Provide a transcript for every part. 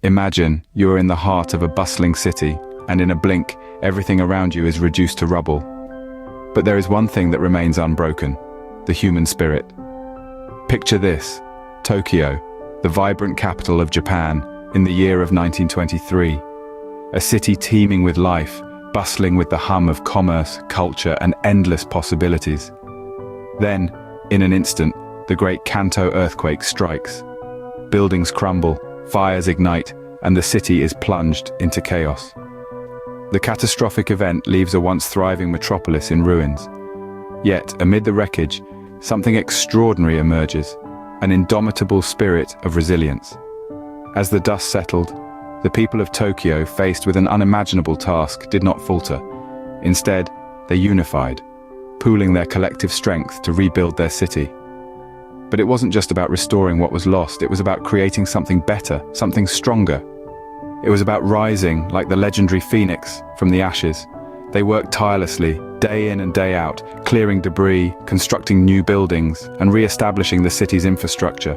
Imagine you're in the heart of a bustling city, and in a blink, everything around you is reduced to rubble. But there is one thing that remains unbroken: the human spirit. Picture this: Tokyo, the vibrant capital of Japan, in the year of 1923. A city teeming with life, bustling with the hum of commerce, culture, and endless possibilities. Then, in an instant, the great Kanto earthquake strikes. Buildings crumble, fires ignite, and the city is plunged into chaos. The catastrophic event leaves a once thriving metropolis in ruins. Yet, amid the wreckage, something extraordinary emerges: an indomitable spirit of resilience. As the dust settled, the people of Tokyo, faced with an unimaginable task, did not falter. Instead, they unified, pooling their collective strength to rebuild their city. But it wasn't just about restoring what was lost, it was about creating something better, something stronger. It was about rising, like the legendary phoenix, from the ashes. They worked tirelessly, day in and day out, clearing debris, constructing new buildings, and re-establishing the city's infrastructure.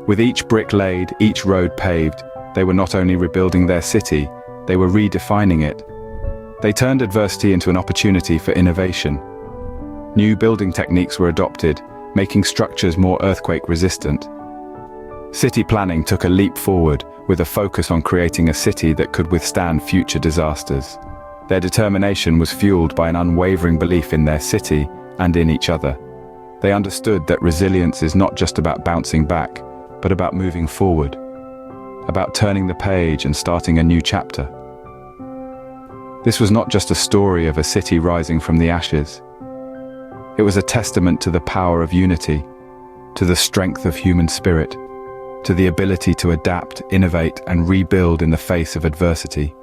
With each brick laid, each road paved, they were not only rebuilding their city, they were redefining it. They turned adversity into an opportunity for innovation. New building techniques were adopted, making structures more earthquake-resistant. City planning took a leap forward, with a focus on creating a city that could withstand future disasters. Their determination was fueled by an unwavering belief in their city and in each other. They understood that resilience is not just about bouncing back, but about moving forward, about turning the page and starting a new chapter. This was not just a story of a city rising from the ashes. It was a testament to the power of unity, to the strength of human spirit, to the ability to adapt, innovate, and rebuild in the face of adversity.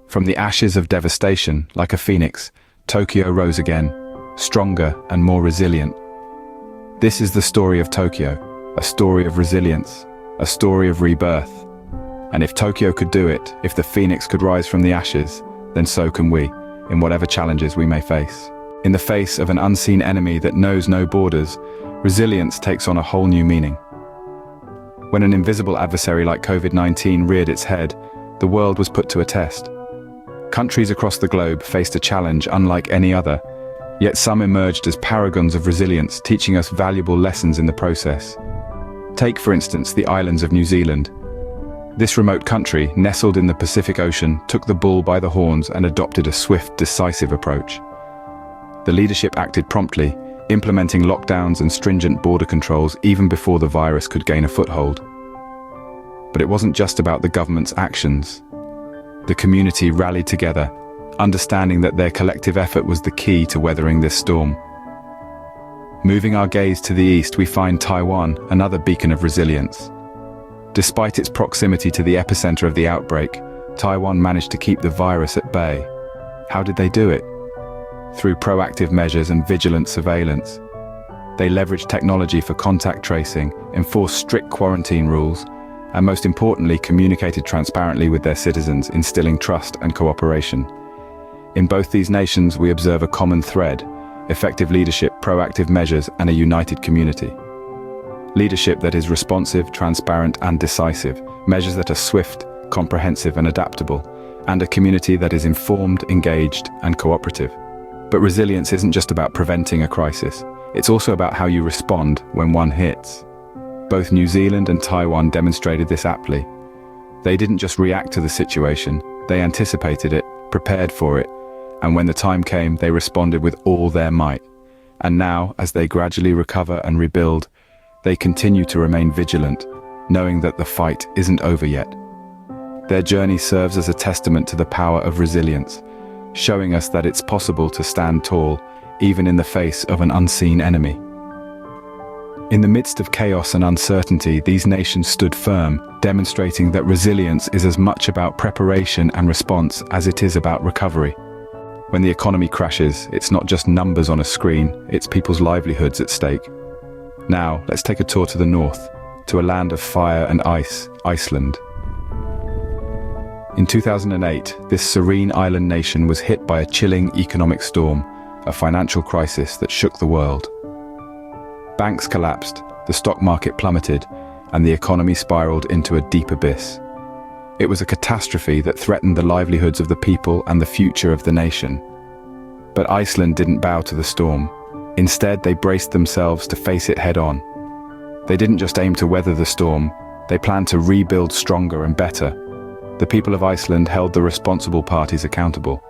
From the ashes of devastation, like a phoenix, Tokyo rose again, stronger and more resilient. This is the story of Tokyo, a story of resilience, a story of rebirth. And if Tokyo could do it, if the phoenix could rise from the ashes, then so can we, in whatever challenges we may face. In the face of an unseen enemy that knows no borders, resilience takes on a whole new meaning. When an invisible adversary like COVID-19 reared its head, the world was put to a test. Countries across the globe faced a challenge unlike any other, yet some emerged as paragons of resilience, teaching us valuable lessons in the process. Take, for instance, the islands of New Zealand. This remote country, nestled in the Pacific Ocean, took the bull by the horns and adopted a swift, decisive approach. The leadership acted promptly, implementing lockdowns and stringent border controls even before the virus could gain a foothold. But it wasn't just about the government's actions. The community rallied together, understanding that their collective effort was the key to weathering this storm. Moving our gaze to the east, we find Taiwan, another beacon of resilience. Despite its proximity to the epicenter of the outbreak, Taiwan managed to keep the virus at bay. How did they do it? Through proactive measures and vigilant surveillance. They leveraged technology for contact tracing, enforced strict quarantine rules, and most importantly, communicated transparently with their citizens, instilling trust and cooperation. In both these nations, we observe a common thread: effective leadership, proactive measures, and a united community. Leadership that is responsive, transparent, and decisive, measures that are swift, comprehensive, and adaptable, and a community that is informed, engaged, and cooperative. But resilience isn't just about preventing a crisis, it's also about how you respond when one hits. Both New Zealand and Taiwan demonstrated this aptly. They didn't just react to the situation, they anticipated it, prepared for it, and when the time came, they responded with all their might. And now, as they gradually recover and rebuild, they continue to remain vigilant, knowing that the fight isn't over yet. Their journey serves as a testament to the power of resilience, showing us that it's possible to stand tall, even in the face of an unseen enemy. In the midst of chaos and uncertainty, these nations stood firm, demonstrating that resilience is as much about preparation and response as it is about recovery. When the economy crashes, it's not just numbers on a screen, it's people's livelihoods at stake. Now, let's take a tour to the north, to a land of fire and ice, Iceland. In 2008, this serene island nation was hit by a chilling economic storm, a financial crisis that shook the world. Banks collapsed, the stock market plummeted, and the economy spiraled into a deep abyss. It was a catastrophe that threatened the livelihoods of the people and the future of the nation. But Iceland didn't bow to the storm. Instead, they braced themselves to face it head-on. They didn't just aim to weather the storm, they planned to rebuild stronger and better. The people of Iceland held the responsible parties accountable.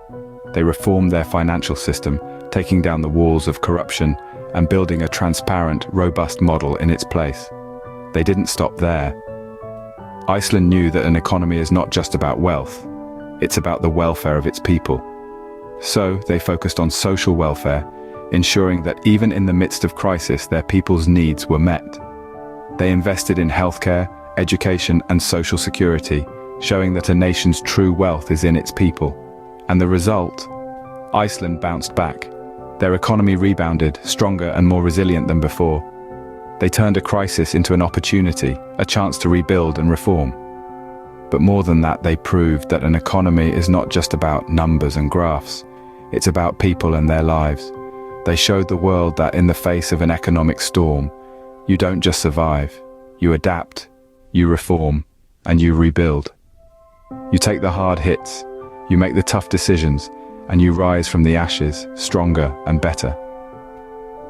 They reformed their financial system, taking down the walls of corruption and building a transparent, robust model in its place. They didn't stop there. Iceland knew that an economy is not just about wealth, it's about the welfare of its people. So they focused on social welfare, ensuring that even in the midst of crisis, their people's needs were met. They invested in healthcare, education, and social security, showing that a nation's true wealth is in its people. And the result? Iceland bounced back. Their economy rebounded, stronger and more resilient than before. They turned a crisis into an opportunity, a chance to rebuild and reform. But more than that, they proved that an economy is not just about numbers and graphs. It's about people and their lives. They showed the world that in the face of an economic storm, you don't just survive, you adapt, you reform, and you rebuild. You take the hard hits, you make the tough decisions, and you rise from the ashes, stronger and better.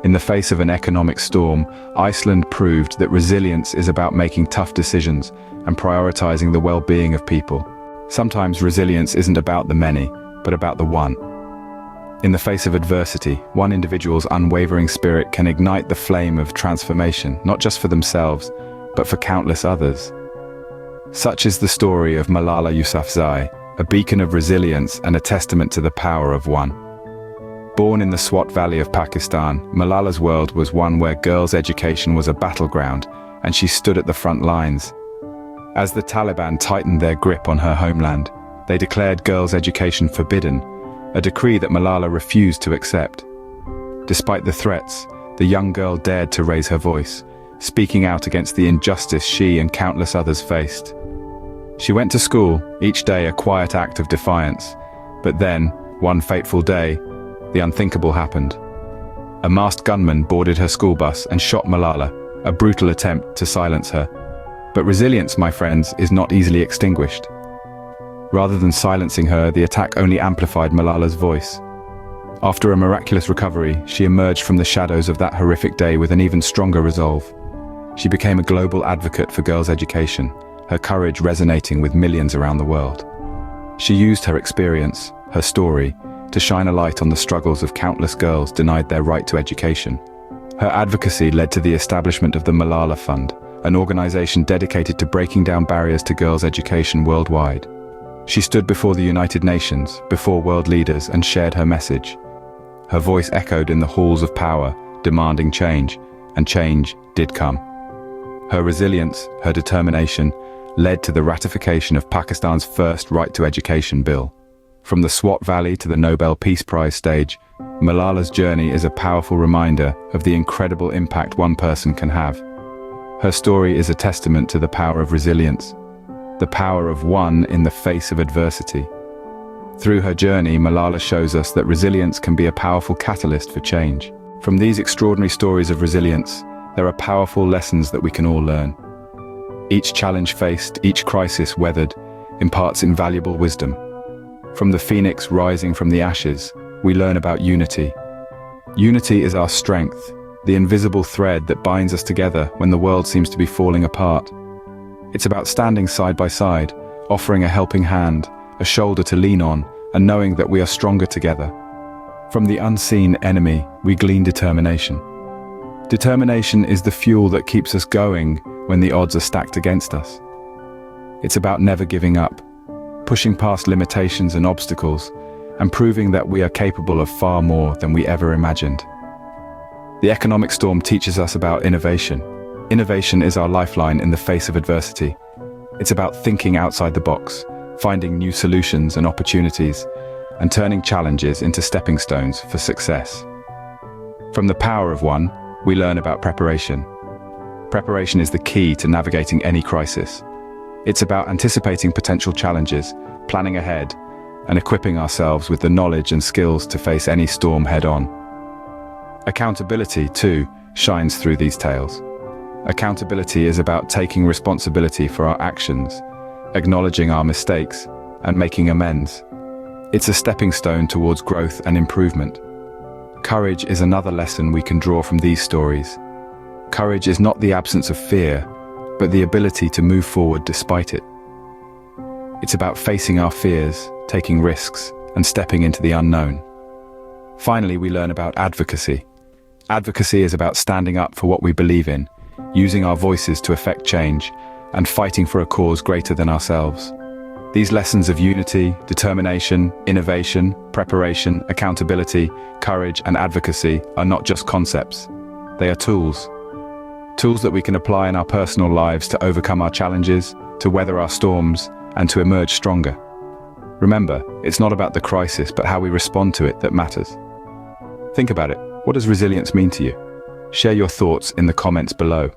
In the face of an economic storm, Iceland proved that resilience is about making tough decisions and prioritizing the well-being of people. Sometimes resilience isn't about the many, but about the one. In the face of adversity, one individual's unwavering spirit can ignite the flame of transformation, not just for themselves, but for countless others. Such is the story of Malala Yousafzai, a beacon of resilience and a testament to the power of one. Born in the Swat Valley of Pakistan, Malala's world was one where girls' education was a battleground, and she stood at the front lines. As the Taliban tightened their grip on her homeland, they declared girls' education forbidden, a decree that Malala refused to accept. Despite the threats, the young girl dared to raise her voice, speaking out against the injustice she and countless others faced. She went to school, each day a quiet act of defiance. But then, one fateful day, the unthinkable happened. A masked gunman boarded her school bus and shot Malala, a brutal attempt to silence her. But resilience, my friends, is not easily extinguished. Rather than silencing her, the attack only amplified Malala's voice. After a miraculous recovery, she emerged from the shadows of that horrific day with an even stronger resolve. She became a global advocate for girls' education, her courage resonating with millions around the world. She used her experience, her story, to shine a light on the struggles of countless girls denied their right to education. Her advocacy led to the establishment of the Malala Fund, an organization dedicated to breaking down barriers to girls' education worldwide. She stood before the United Nations, before world leaders, and shared her message. Her voice echoed in the halls of power, demanding change, and change did come. Her resilience, her determination, led to the ratification of Pakistan's first right to education bill. From the Swat Valley to the Nobel Peace Prize stage, Malala's journey is a powerful reminder of the incredible impact one person can have. Her story is a testament to the power of resilience, the power of one in the face of adversity. Through her journey, Malala shows us that resilience can be a powerful catalyst for change. From these extraordinary stories of resilience, there are powerful lessons that we can all learn. Each challenge faced, each crisis weathered, imparts invaluable wisdom. From the phoenix rising from the ashes, we learn about unity. Unity is our strength, the invisible thread that binds us together when the world seems to be falling apart. It's about standing side by side, offering a helping hand, a shoulder to lean on, and knowing that we are stronger together. From the unseen enemy, we glean determination. Determination is the fuel that keeps us going when the odds are stacked against us. It's about never giving up, pushing past limitations and obstacles, and proving that we are capable of far more than we ever imagined. The economic storm teaches us about innovation. Innovation is our lifeline in the face of adversity. It's about thinking outside the box, finding new solutions and opportunities, and turning challenges into stepping stones for success. From the power of one, we learn about preparation. Preparation is the key to navigating any crisis. It's about anticipating potential challenges, planning ahead, and equipping ourselves with the knowledge and skills to face any storm head-on. Accountability, too, shines through these tales. Accountability is about taking responsibility for our actions, acknowledging our mistakes, and making amends. It's a stepping stone towards growth and improvement. Courage is another lesson we can draw from these stories. Courage is not the absence of fear, but the ability to move forward despite it. It's about facing our fears, taking risks, and stepping into the unknown. Finally, we learn about advocacy. Advocacy is about standing up for what we believe in, using our voices to affect change, and fighting for a cause greater than ourselves. These lessons of unity, determination, innovation, preparation, accountability, courage, and advocacy are not just concepts. They are tools. Tools that we can apply in our personal lives to overcome our challenges, to weather our storms, and to emerge stronger. Remember, it's not about the crisis, but how we respond to it that matters. Think about it. What does resilience mean to you? Share your thoughts in the comments below.